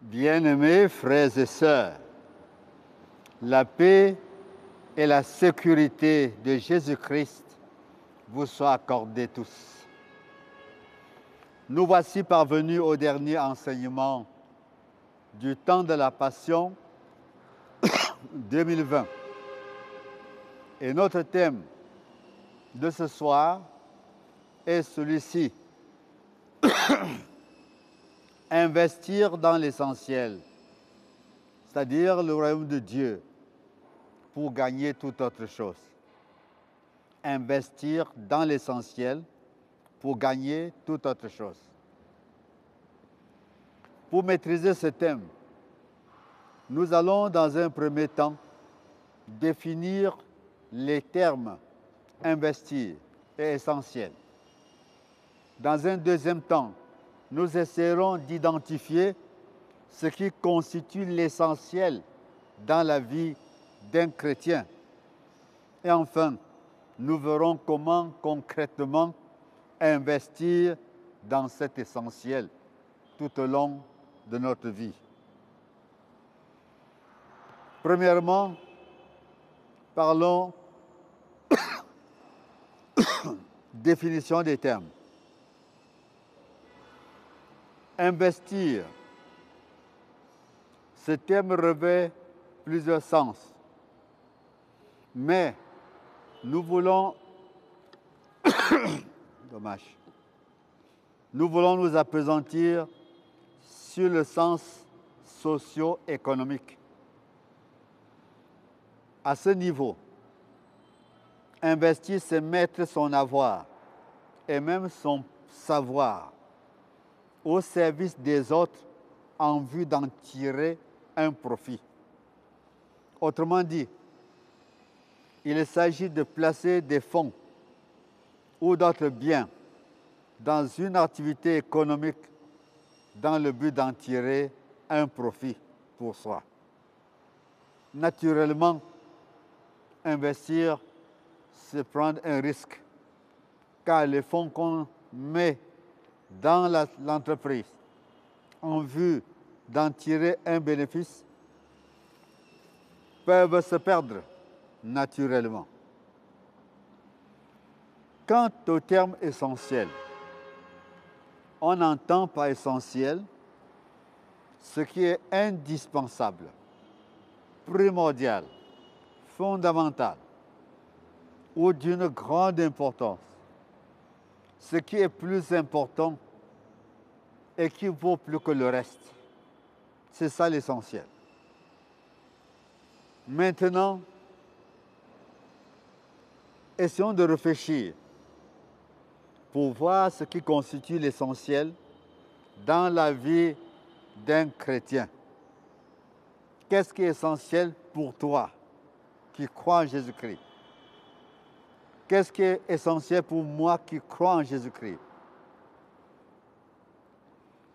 Bien-aimés frères et sœurs, la paix et la sécurité de Jésus-Christ vous soient accordées tous. Nous voici parvenus au dernier enseignement du temps de la Passion 2020. Et notre thème de ce soir est celui-ci. Investir dans l'essentiel, c'est-à-dire le royaume de Dieu, pour gagner toute autre chose. Investir dans l'essentiel pour gagner toute autre chose. Pour maîtriser ce thème, nous allons dans un premier temps définir les termes investir et essentiel. Dans un deuxième temps, nous essaierons d'identifier ce qui constitue l'essentiel dans la vie d'un chrétien. Et enfin, nous verrons comment concrètement investir dans cet essentiel tout au long de notre vie. Premièrement, parlons définition des termes. Investir. Ce terme revêt plusieurs sens. Mais nous voulons dommage. Nous voulons nous appesantir sur le sens socio-économique. À ce niveau, investir, c'est mettre son avoir et même son savoir au service des autres en vue d'en tirer un profit. Autrement dit, il s'agit de placer des fonds ou d'autres biens dans une activité économique dans le but d'en tirer un profit pour soi. Naturellement, investir, c'est prendre un risque, car les fonds qu'on met dans l'entreprise en vue d'en tirer un bénéfice peuvent se perdre naturellement. Quant au terme essentiel, on entend par essentiel ce qui est indispensable, primordial, fondamental ou d'une grande importance. Ce qui est plus important et qui vaut plus que le reste. C'est ça l'essentiel. Maintenant, essayons de réfléchir pour voir ce qui constitue l'essentiel dans la vie d'un chrétien. Qu'est-ce qui est essentiel pour toi qui crois en Jésus-Christ? Qu'est-ce qui est essentiel pour moi qui crois en Jésus-Christ?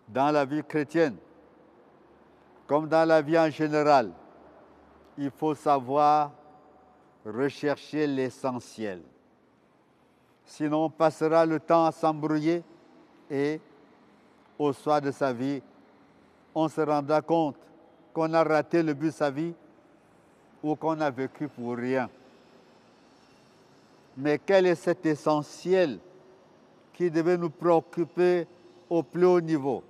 Dans la vie chrétienne, comme dans la vie en général, il faut savoir rechercher l'essentiel. Sinon, on passera le temps à s'embrouiller et, au soir de sa vie, on se rendra compte qu'on a raté le but de sa vie ou qu'on a vécu pour rien. Mais quel est cet essentiel qui devait nous préoccuper au plus haut niveau?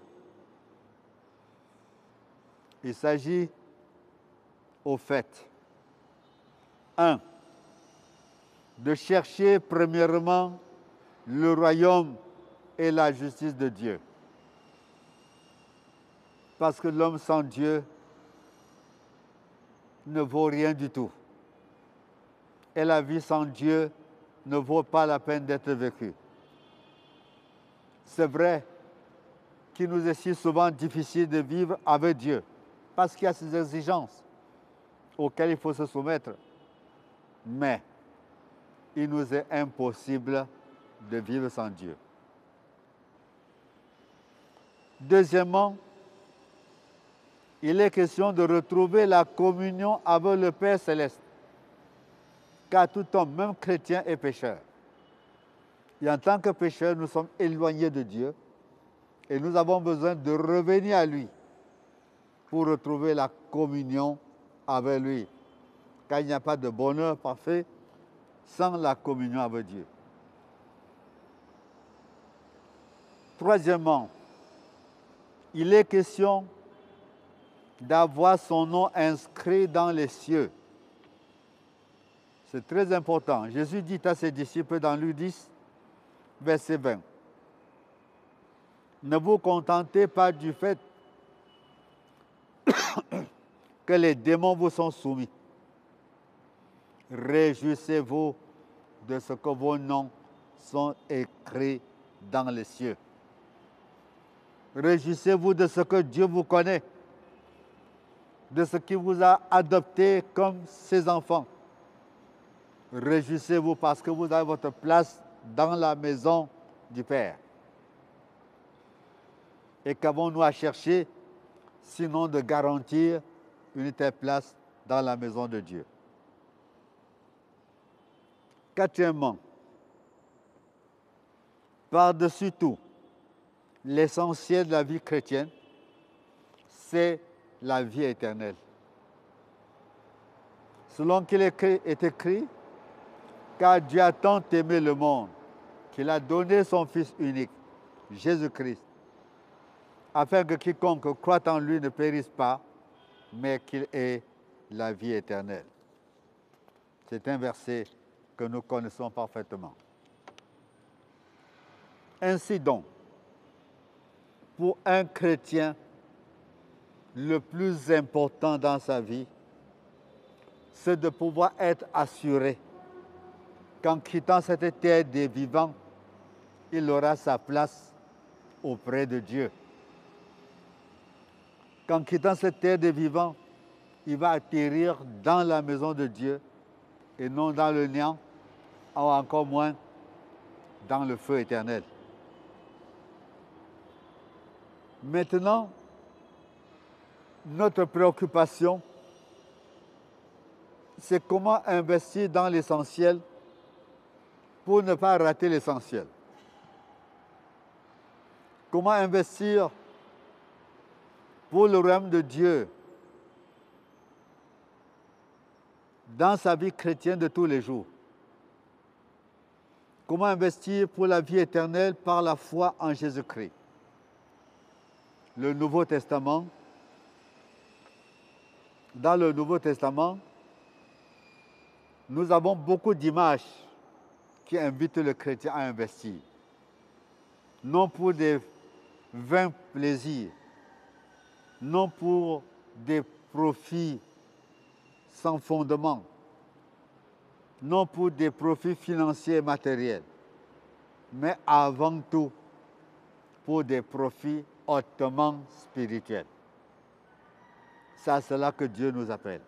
Il s'agit, au fait, 1. De chercher premièrement le royaume et la justice de Dieu. Parce que l'homme sans Dieu ne vaut rien du tout. Et la vie sans Dieu ne vaut pas la peine d'être vécue. C'est vrai qu'il nous est si souvent difficile de vivre avec Dieu, parce qu'il y a ces exigences auxquelles il faut se soumettre. Mais il nous est impossible de vivre sans Dieu. Deuxièmement, il est question de retrouver la communion avec le Père céleste. Car tout homme, même chrétien, est pécheur. Et en tant que pécheur, nous sommes éloignés de Dieu et nous avons besoin de revenir à lui pour retrouver la communion avec lui. Car il n'y a pas de bonheur parfait sans la communion avec Dieu. Troisièmement, il est question d'avoir son nom inscrit dans les cieux. C'est très important. Jésus dit à ses disciples dans Luc 10, verset 20, « Ne vous contentez pas du fait que les démons vous sont soumis. Réjouissez-vous de ce que vos noms sont écrits dans les cieux. Réjouissez-vous de ce que Dieu vous connaît, de ce qu'il vous a adopté comme ses enfants. Réjouissez-vous parce que vous avez votre place dans la maison du Père. Et qu'avons-nous à chercher sinon de garantir une telle place dans la maison de Dieu? Quatrièmement, par-dessus tout, l'essentiel de la vie chrétienne, c'est la vie éternelle. Selon qu'il est écrit, car Dieu a tant aimé le monde qu'il a donné son Fils unique, Jésus-Christ, afin que quiconque croit en lui ne périsse pas, mais qu'il ait la vie éternelle. C'est un verset que nous connaissons parfaitement. Ainsi donc, pour un chrétien, le plus important dans sa vie, c'est de pouvoir être assuré qu'en quittant cette terre des vivants, il aura sa place auprès de Dieu. Qu'en quittant cette terre des vivants, il va atterrir dans la maison de Dieu et non dans le néant, ou encore moins dans le feu éternel. Maintenant, notre préoccupation, c'est comment investir dans l'essentiel pour ne pas rater l'essentiel. Comment investir pour le royaume de Dieu dans sa vie chrétienne de tous les jours. Comment investir pour la vie éternelle par la foi en Jésus-Christ. Le Nouveau Testament, dans le Nouveau Testament, nous avons beaucoup d'images qui invitent le chrétien à investir. Non pour des vains plaisirs, non pour des profits sans fondement, non pour des profits financiers et matériels, mais avant tout pour des profits hautement spirituels. C'est à cela que Dieu nous appelle.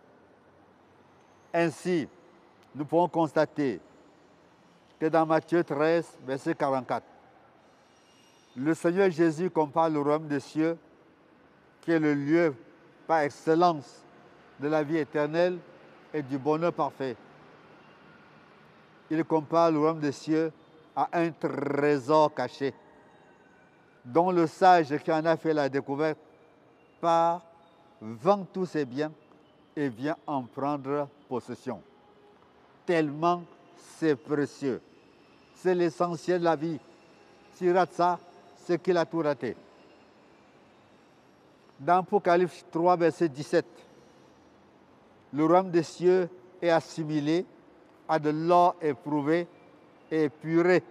Ainsi, nous pouvons constater que dans Matthieu 13, verset 44, le Seigneur Jésus compare le royaume des cieux, qui est le lieu par excellence de la vie éternelle et du bonheur parfait. Il compare le royaume des cieux à un trésor caché, dont le sage qui en a fait la découverte part, vend tous ses biens et vient en prendre possession. Tellement c'est précieux. C'est l'essentiel de la vie. S'il rate ça, c'est qu'il a tout raté. Dans Apocalypse 3, verset 17, le royaume des cieux est assimilé à de l'or éprouvé et épuré,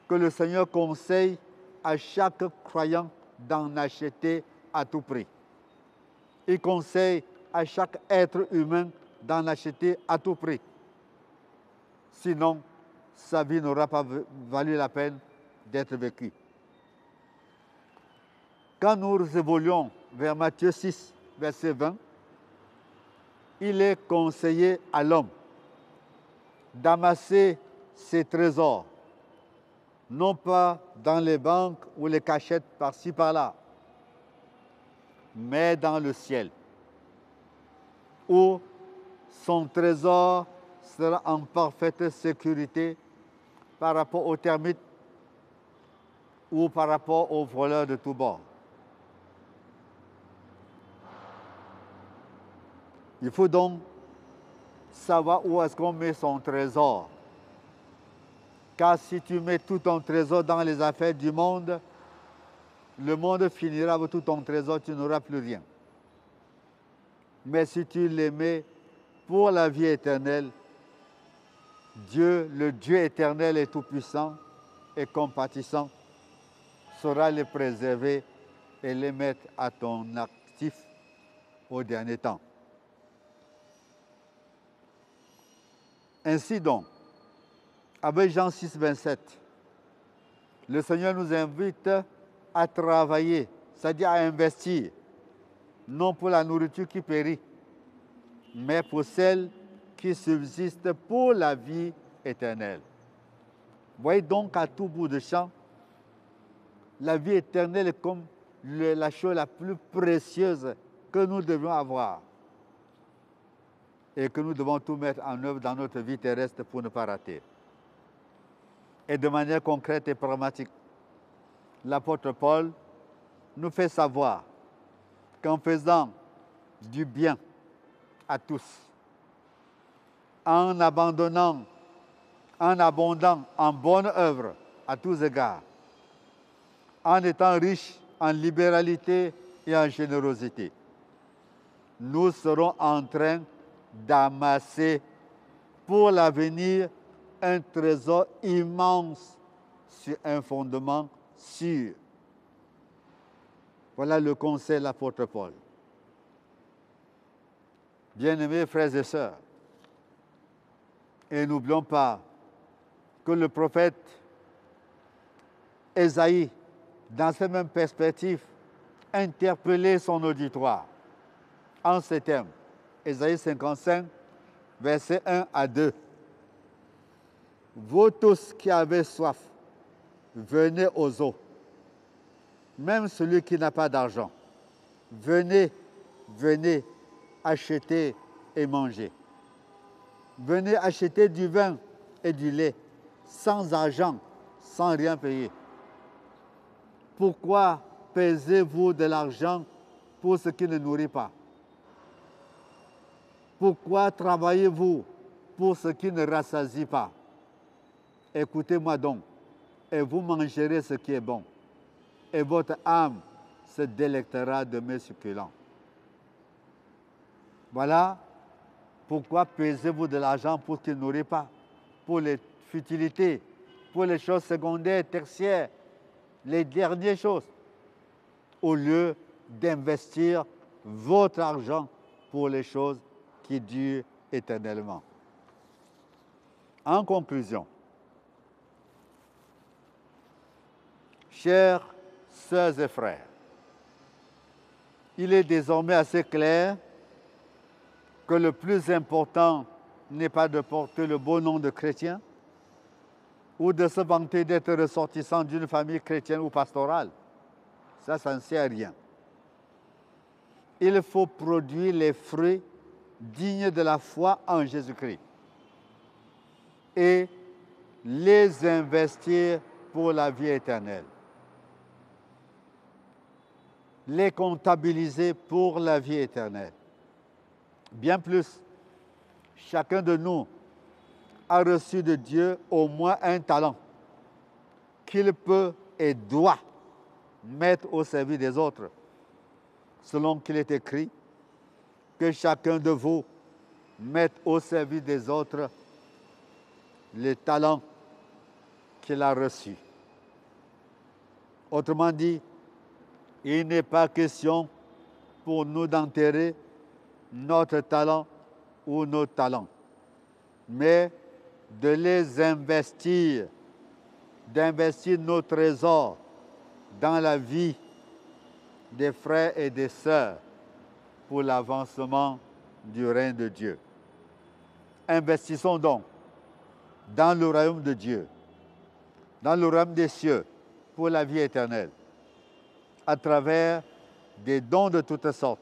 que le Seigneur conseille à chaque croyant d'en acheter à tout prix. Il conseille à chaque être humain d'en acheter à tout prix. Sinon, sa vie n'aura pas valu la peine d'être vécue. Quand nous évoluons vers Matthieu 6, verset 20, il est conseillé à l'homme d'amasser ses trésors, non pas dans les banques ou les cachettes par-ci par-là, mais dans le ciel, où son trésor sera en parfaite sécurité par rapport aux termites ou par rapport aux voleurs de tous bords. Il faut donc savoir où est-ce qu'on met son trésor. Car si tu mets tout ton trésor dans les affaires du monde, le monde finira avec tout ton trésor, tu n'auras plus rien. Mais si tu les mets pour la vie éternelle, Dieu, le Dieu éternel et tout-puissant et compatissant, saura les préserver et les mettre à ton actif au dernier temps. Ainsi donc, avec Jean 6, 27, le Seigneur nous invite à travailler, c'est-à-dire à investir, non pour la nourriture qui périt, mais pour celle qui subsiste pour la vie éternelle. Voyez donc à tout bout de champ, la vie éternelle est comme la chose la plus précieuse que nous devons avoir et que nous devons tout mettre en œuvre dans notre vie terrestre pour ne pas rater. Et de manière concrète et pragmatique, l'apôtre Paul nous fait savoir qu'en faisant du bien à tous, en abandonnant, en abondant en bonne œuvre à tous égards, en étant riches en libéralité et en générosité, nous serons en train d'amasser pour l'avenir un trésor immense sur un fondement sûr. Voilà le conseil de l'apôtre Paul. Bien-aimés frères et sœurs, et n'oublions pas que le prophète Ésaïe, dans cette même perspective, interpellait son auditoire en ces termes. Ésaïe 55, versets 1 à 2. Vous tous qui avez soif, venez aux eaux. Même celui qui n'a pas d'argent, venez, venez, achetez et mangez. Venez acheter du vin et du lait, sans argent, sans rien payer. Pourquoi pesez-vous de l'argent pour ce qui ne nourrit pas? Pourquoi travaillez-vous pour ce qui ne rassasie pas? Écoutez-moi donc, et vous mangerez ce qui est bon, et votre âme se délectera de mets succulents. Voilà pourquoi pesez-vous de l'argent pour ce qui ne nourrit pas, pour les futilités, pour les choses secondaires, tertiaires, les dernières choses, au lieu d'investir votre argent pour les choses qui durent éternellement. En conclusion, chers sœurs et frères, il est désormais assez clair que le plus important n'est pas de porter le beau nom de chrétien ou de se vanter d'être ressortissant d'une famille chrétienne ou pastorale. Ça ne sert à rien. Il faut produire les fruits dignes de la foi en Jésus-Christ et les investir pour la vie éternelle. Les comptabiliser pour la vie éternelle. Bien plus, chacun de nous a reçu de Dieu au moins un talent qu'il peut et doit mettre au service des autres, selon qu'il est écrit que chacun de vous mette au service des autres les talents qu'il a reçus. Autrement dit, il n'est pas question pour nous d'enterrer notre talent ou nos talents, mais de les investir, d'investir nos trésors dans la vie des frères et des sœurs pour l'avancement du règne de Dieu. Investissons donc dans le royaume de Dieu, dans le royaume des cieux, pour la vie éternelle, à travers des dons de toutes sortes,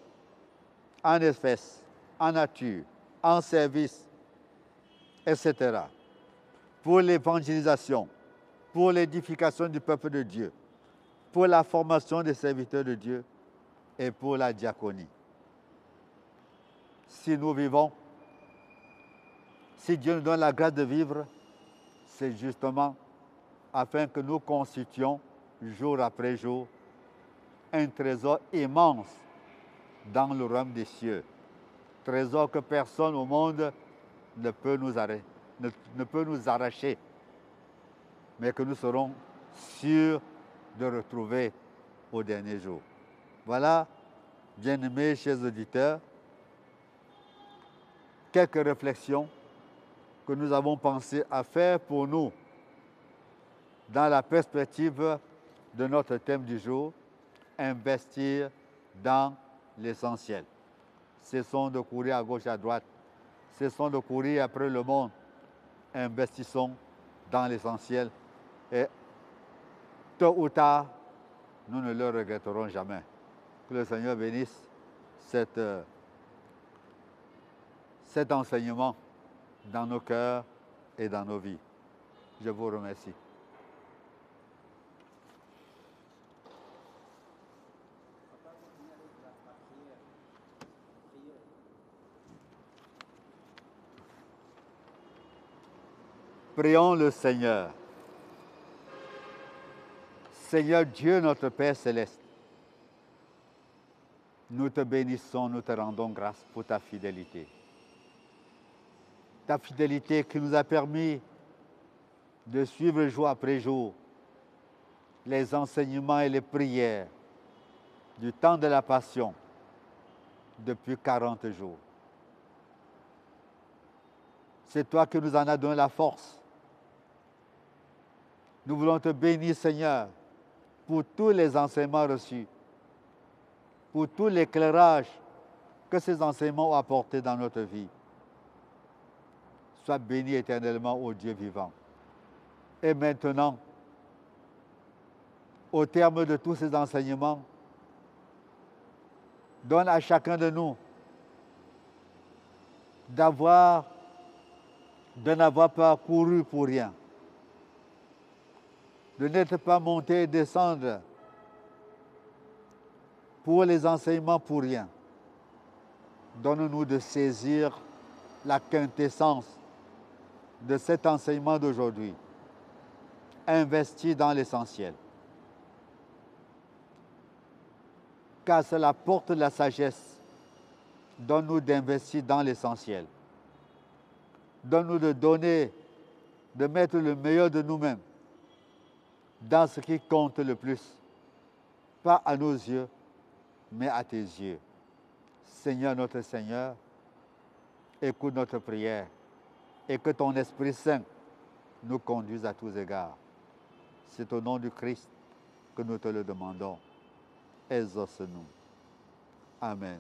en espèces, en nature, en service, etc., pour l'évangélisation, pour l'édification du peuple de Dieu, pour la formation des serviteurs de Dieu et pour la diaconie. si nous vivons, si Dieu nous donne la grâce de vivre, c'est justement afin que nous constituions jour après jour un trésor immense dans le royaume des cieux. Trésor que personne au monde ne peut nous arracher, mais que nous serons sûrs de retrouver au dernier jour. Voilà, bien-aimés, chers auditeurs, quelques réflexions que nous avons pensé à faire pour nous dans la perspective de notre thème du jour, investir dans l'essentiel. Cessons de courir à gauche et à droite, cessons de courir après le monde, investissons dans l'essentiel et tôt ou tard, nous ne le regretterons jamais. Que le Seigneur bénisse cet enseignement dans nos cœurs et dans nos vies. Je vous remercie. Prions le Seigneur. Seigneur Dieu, notre Père céleste, nous te bénissons, nous te rendons grâce pour ta fidélité. Ta fidélité qui nous a permis de suivre jour après jour les enseignements et les prières du temps de la Passion depuis 40 jours. C'est toi qui nous en as donné la force. Nous voulons te bénir, Seigneur, pour tous les enseignements reçus, pour tout l'éclairage que ces enseignements ont apporté dans notre vie. Sois béni éternellement, ô Dieu vivant. Et maintenant, au terme de tous ces enseignements, donne à chacun de nous de n'avoir pas couru pour rien, de n'être pas monté et descendre pour les enseignements pour rien. Donne-nous de saisir la quintessence de cet enseignement d'aujourd'hui. Investis dans l'essentiel. Car cela porte la sagesse. Donne-nous d'investir dans l'essentiel. Donne-nous de mettre le meilleur de nous-mêmes dans ce qui compte le plus. Pas à nos yeux, mais à tes yeux. Seigneur, notre Seigneur, écoute notre prière et que ton Esprit Saint nous conduise à tous égards. C'est au nom du Christ que nous te le demandons. Exauce-nous. Amen.